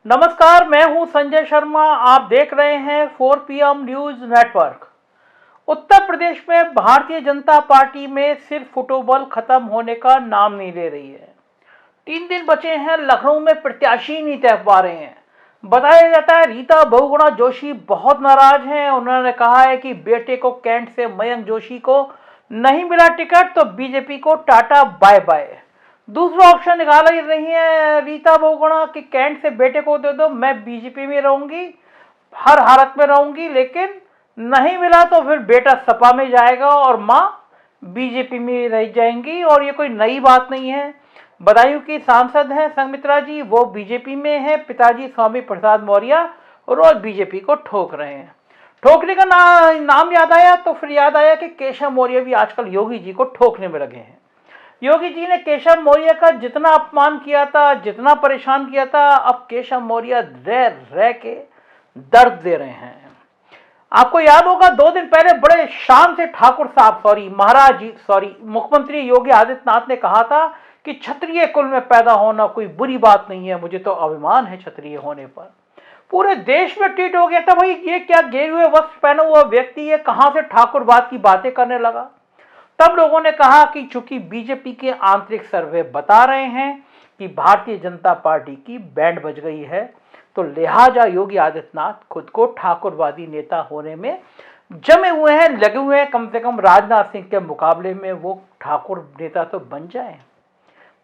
नमस्कार, मैं हूं संजय शर्मा। आप देख रहे हैं 4 PM news network. Uttar Pradesh में भारतीय जनता पार्टी में सिर्फ फुटबॉल खत्म होने का नाम नहीं ले रही है। 3 दिन बचे हैं, लखनऊ में प्रत्याशी नहीं तय पा रहे हैं। बताया जाता है रीता बहुगुणा जोशी बहुत नाराज हैं। उन्होंने कहा है कि बेटे को कैंट से मयंक जोशी को नहीं मिला टिकट तो बीजेपी को टाटा बाय बाय। दूसरा ऑप्शन निकाला ही नहीं है रीता बहुगुणा कि कैंट से बेटे को दे दो, मैं बीजेपी में रहूंगी, हर हालत में रहूंगी, लेकिन नहीं मिला तो फिर बेटा सपा में जाएगा और माँ बीजेपी में रह जाएंगी। और ये कोई नई बात नहीं है। बदायूं की सांसद हैं संघमित्रा जी, वो बीजेपी में है। पिताजी स्वामी प्रसाद मौर्य रोज बीजेपी को ठोक रहे हैं। ठोकने का नाम याद आया तो फिर याद आया कि केशव मौर्य भी आजकल योगी जी को ठोकने में लगे हैं। योगी जी ने केशव मौर्य का जितना अपमान किया था, जितना परेशान किया था, अब केशव मौर्य रह रह के दर्द दे रहे हैं। आपको याद होगा 2 दिन पहले बड़े शान से ठाकुर साहब महाराज जी मुख्यमंत्री योगी आदित्यनाथ ने कहा था कि क्षत्रिय कुल में पैदा होना कोई बुरी बात नहीं है, मुझे तो अभिमान है क्षत्रिय होने पर। पूरे देश में ट्वीट हो गया था, भाई ये क्या गेरुए वस्त्र पहना हुआ व्यक्ति है, कहां से ठाकुरवाद की बातें करने लगा। तब लोगों ने कहा कि चूंकि बीजेपी के आंतरिक सर्वे बता रहे हैं कि भारतीय जनता पार्टी की बैंड बज गई है, तो लिहाजा योगी आदित्यनाथ खुद को ठाकुरवादी नेता होने में जमे हुए हैं, लगे हुए हैं। कम से कम राजनाथ सिंह के मुकाबले में वो ठाकुर नेता तो बन जाए।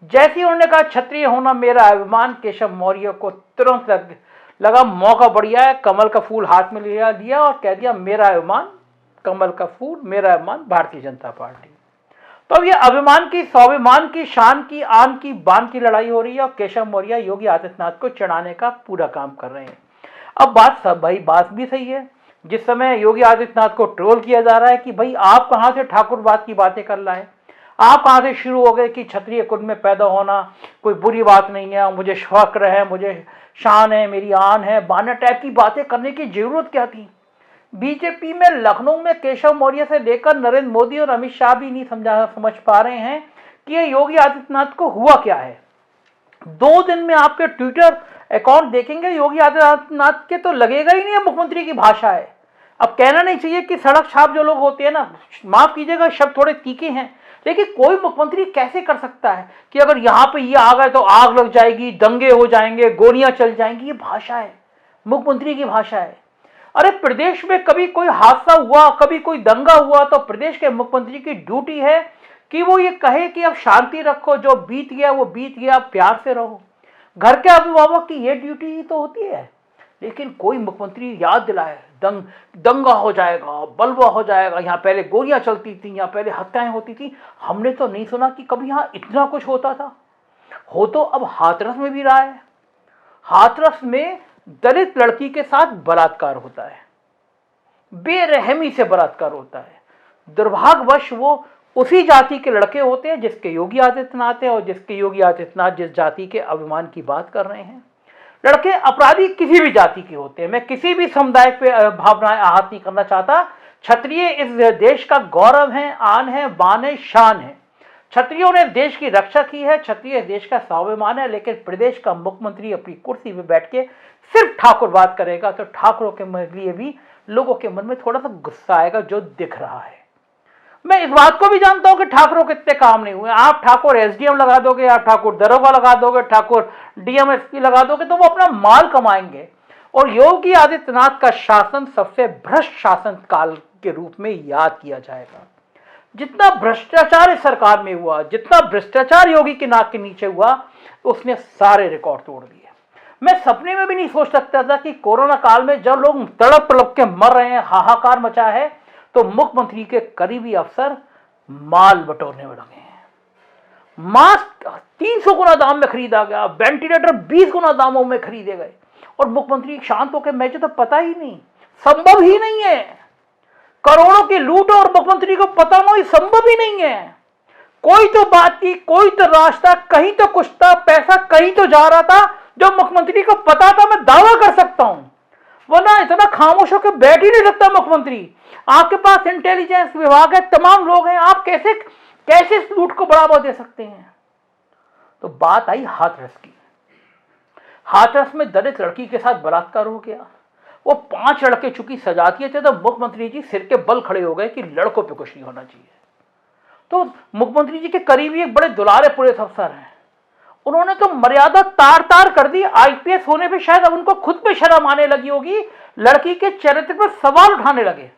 जैसे ही उन्होंने कहा क्षत्रिय होना मेरा अभिमान, केशव मौर्य को तुरंत लगा मौका बढ़िया है, कमल का फूल हाथ में लिया और कह दिया मेरा अभिमान कमल का फूल, मेरा अभिमान भारतीय जनता पार्टी। तो अब ये अभिमान की, स्वाभिमान की, शान की, आन की, बान की लड़ाई हो रही है और केशव मौर्य योगी आदित्यनाथ को चढ़ाने का पूरा काम कर रहे हैं। अब बात भी सही है। जिस समय योगी आदित्यनाथ को ट्रोल किया जा रहा है कि भाई आप कहां से ठाकुरवाद की बातें कर रहा है, आप कहां से शुरू हो गए कि क्षत्रिय कुल में पैदा होना कोई बुरी बात नहीं है, मुझे फक्र है, मुझे शान है, मेरी आन है, बाना टाइप की बातें करने की जरूरत क्या थी। बीजेपी में लखनऊ में केशव मौर्य से लेकर नरेंद्र मोदी और अमित शाह भी नहीं समझ पा रहे हैं कि ये योगी आदित्यनाथ को हुआ क्या है। 2 दिन में आपके ट्विटर अकाउंट देखेंगे योगी आदित्यनाथ के तो लगेगा ही नहीं मुख्यमंत्री की भाषा है। अब कहना नहीं चाहिए कि सड़क छाप जो लोग होते हैं ना, माफ कीजिएगा शब्द थोड़े तीखे हैं, लेकिन कोई मुख्यमंत्री कैसे कर सकता है कि अगर यहां पे ये आ गए तो आग लग जाएगी, दंगे हो जाएंगे, गोलियां चल जाएंगी। ये भाषा है, मुख्यमंत्री की भाषा है। अरे प्रदेश में कभी कोई हादसा हुआ, कभी कोई दंगा हुआ तो प्रदेश के मुख्यमंत्री की ड्यूटी है कि वो ये कहे कि अब शांति रखो, जो बीत गया वो बीत गया, प्यार से रहो। घर के अभिभावक की ये ड्यूटी ही तो होती है। लेकिन कोई मुख्यमंत्री याद दिलाए दंगा हो जाएगा, बलवा हो जाएगा, यहाँ पहले गोलियां चलती थी, यहाँ पहले हत्याएं होती थी, हमने तो नहीं सुना कि कभी यहाँ इतना कुछ होता था। हो तो अब हाथरस में भी रहा है। हाथरस में दलित लड़की के साथ बलात्कार होता है, बेरहमी से बलात्कार होता है। दुर्भाग्यवश वो उसी जाति के लड़के होते हैं जिसके योगी आदित्यनाथ है और जिसके योगी आदित्यनाथ जिस जाति के अभिमान की बात कर रहे हैं। लड़के अपराधी किसी भी जाति के होते हैं। मैं किसी भी समुदाय पे भावनाएं आहत नहीं करना चाहता। क्षत्रिय इस देश का गौरव है, आन है, बान है, शान है। क्षत्रियों ने देश की रक्षा की है, क्षत्रिय देश का स्वाभिमान है। लेकिन प्रदेश का मुख्यमंत्री अपनी कुर्सी पे बैठ के सिर्फ ठाकुरवाद करेगा तो ठाकुरों के लिए भी लोगों के मन में थोड़ा सा गुस्सा आएगा, जो दिख रहा है। मैं इस बात को भी जानता हूं कि ठाकुरों के इतने काम नहीं हुए। आप ठाकुर एसडीएम लगा दोगे, आप ठाकुर दरोगा लगा दोगे, ठाकुर डीएमएसपी लगा दोगे तो वो अपना माल कमाएंगे। और योगी आदित्यनाथ का शासन सबसे भ्रष्ट शासन काल के रूप में याद किया जाएगा। जितना भ्रष्टाचार इस सरकार में हुआ, जितना भ्रष्टाचार योगी के नाक के नीचे हुआ, उसने सारे रिकॉर्ड तोड़ दिए। मैं सपने में भी नहीं सोच सकता था कि कोरोना काल में जब लोग तड़प तड़प के मर रहे हैं, हाहाकार मचा है, तो मुख्यमंत्री के करीबी अफसर माल बटोरने में लगे हैं। मास्क 300 गुना दाम में खरीदा गया, वेंटिलेटर 20 गुना दामों में खरीदे गए और मुख्यमंत्री शांत होकर मुझे तो पता ही नहीं, संभव ही नहीं है। करोड़ों की लूट और मुख्यमंत्री को पता नहीं, संभव ही नहीं है। कोई तो बात थी, कोई तो रास्ता, कहीं तो कुछ था, पैसा कहीं तो जा रहा था जो मुख्यमंत्री को पता था। मैं दावा कर सकता हूं, वरना इतना खामोश होकर बैठ ही नहीं सकता मुख्यमंत्री। आपके पास इंटेलिजेंस विभाग है, तमाम लोग हैं, आप कैसे इस लूट को बढ़ावा दे सकते हैं। तो बात आई हाथरस की। हाथरस में दलित लड़की के साथ बलात्कार हो गया। वो 5 लड़के चूंकि सजा दिए थे तो मुख्यमंत्री जी सिर के बल खड़े हो गए कि लड़कों पे कुछ नहीं होना चाहिए। तो मुख्यमंत्री जी के करीबी एक बड़े दुलारे पुलिस अफसर हैं, उन्होंने तो मर्यादा तार तार कर दी। आईपीएस होने पे शायद अब उनको खुद पे शर्म आने लगी होगी, लड़की के चरित्र पर सवाल उठाने लगे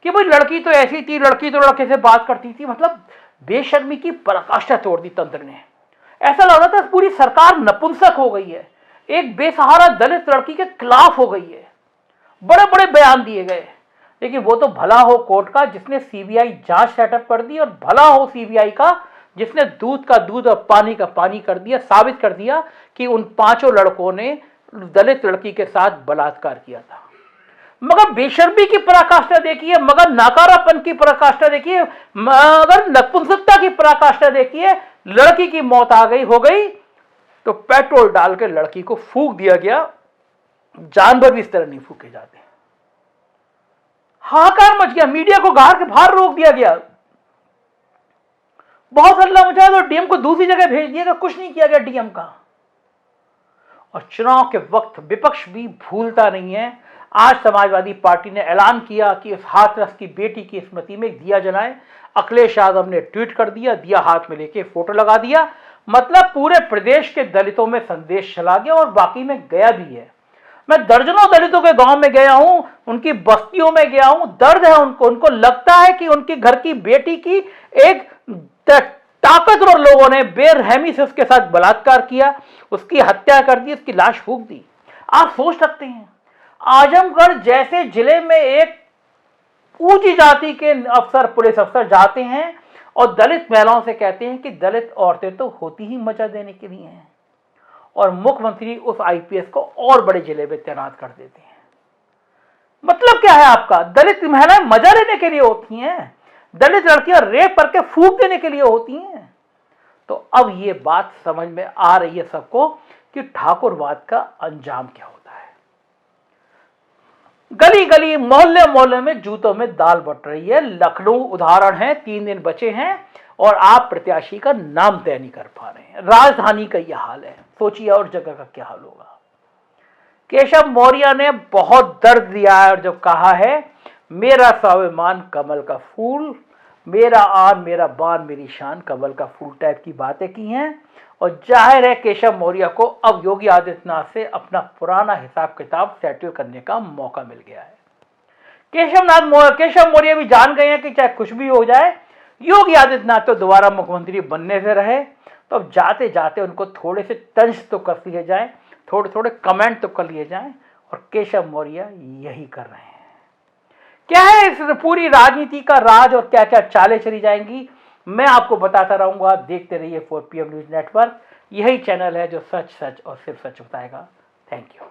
कि भाई लड़की तो ऐसी थी, लड़की तो लड़के से बात करती थी। मतलब बेशर्मी की पराकाष्ठा तोड़ दी तंत्र ने। ऐसा लग रहा था पूरी सरकार नपुंसक हो गई है, एक बेसहारा दलित लड़की के खिलाफ हो गई है। बड़े बड़े बयान दिए गए, लेकिन वो तो भला हो कोर्ट का जिसने सीबीआई जांच सेटअप कर दी, और भला हो सीबीआई का जिसने दूध का दूध और पानी का पानी कर दिया, साबित कर दिया कि उन 5 लड़कों ने दलित लड़की के साथ बलात्कार किया था। मगर बेशर्मी की पराकाष्ठा देखिए, मगर नाकारापन की पराकाष्ठा देखिए, मगर नपुंसकता की पराकाष्ठा देखिए। लड़की की मौत आ गई हो गई तो पेट्रोल डाल के लड़की को फूंक दिया गया। जानवर भी इस तरह नहीं फूके जाते। हाहाकार मच गया, मीडिया को घर के बाहर रोक दिया गया, बहुत हल्ला मचा तो डीएम को दूसरी जगह भेज दिया गया, कुछ नहीं किया गया डीएम का। और चुनाव के वक्त विपक्ष भी भूलता नहीं है। आज समाजवादी पार्टी ने ऐलान किया कि इस हाथरस की बेटी की स्मृति में दिया जलाएं। अखिलेश यादव ने ट्वीट कर दिया, दिया हाथ में लेके फोटो लगा दिया। मतलब पूरे प्रदेश के दलितों में संदेश चला गया और बाकी में गया भी है। मैं दर्जनों दलितों के गांव में गया हूं, उनकी बस्तियों में गया हूं, दर्द है उनको लगता है कि उनके घर की बेटी की एक ताकतवर लोगों ने बेरहमी से उसके साथ बलात्कार किया, उसकी हत्या कर दी, उसकी लाश फूंक दी। आप सोच सकते हैं आजमगढ़ जैसे जिले में एक ऊंची जाति के अफसर, पुलिस अफसर जाते हैं और दलित महिलाओं से कहते हैं कि दलित औरतें तो होती ही मजा देने के लिए हैं, और मुख्यमंत्री उस आईपीएस को और बड़े जिले में तैनात कर देते हैं। मतलब क्या है आपका? दलित महिलाएं मजा लेने के लिए होती हैं, दलित लड़कियां रेप करके फूंक देने के लिए होती हैं। तो अब ये बात समझ में आ रही है सबको कि ठाकुरवाद का अंजाम क्या होता है। गली गली मोहल्ले मोहल्ले में जूतों में दाल बट रही है। लखनऊ उदाहरण है, 3 दिन बचे हैं और आप प्रत्याशी का नाम तय नहीं कर पा रहे हैं। राजधानी का यह हाल है, सोचिए और जगह का क्या हाल होगा। केशव मौर्य ने बहुत दर्द दिया है और जब कहा है मेरा स्वाभिमान कमल का फूल, मेरा आन मेरा बान मेरी शान, कमल का फूल टाइप की बातें की हैं। और जाहिर है केशव मौर्य को अब योगी आदित्यनाथ से अपना पुराना हिसाब किताब सेटल करने का मौका मिल गया है। केशव मौर्य भी जान गए हैं कि चाहे कुछ भी हो जाए, योगी आदित्यनाथ तो दोबारा मुख्यमंत्री बनने से रहे, तो अब जाते जाते उनको थोड़े से तंज तो कर लिए जाए, थोड़े थोड़े कमेंट तो कर लिए जाएं, और केशव मौर्य यही कर रहे हैं। क्या है इस पूरी राजनीति का राज और क्या क्या चालें चली जाएंगी, मैं आपको बताता रहूंगा। देखते रहिए 4PM न्यूज नेटवर्क, यही चैनल है जो सच सच और सिर्फ सच बताएगा। Thank you.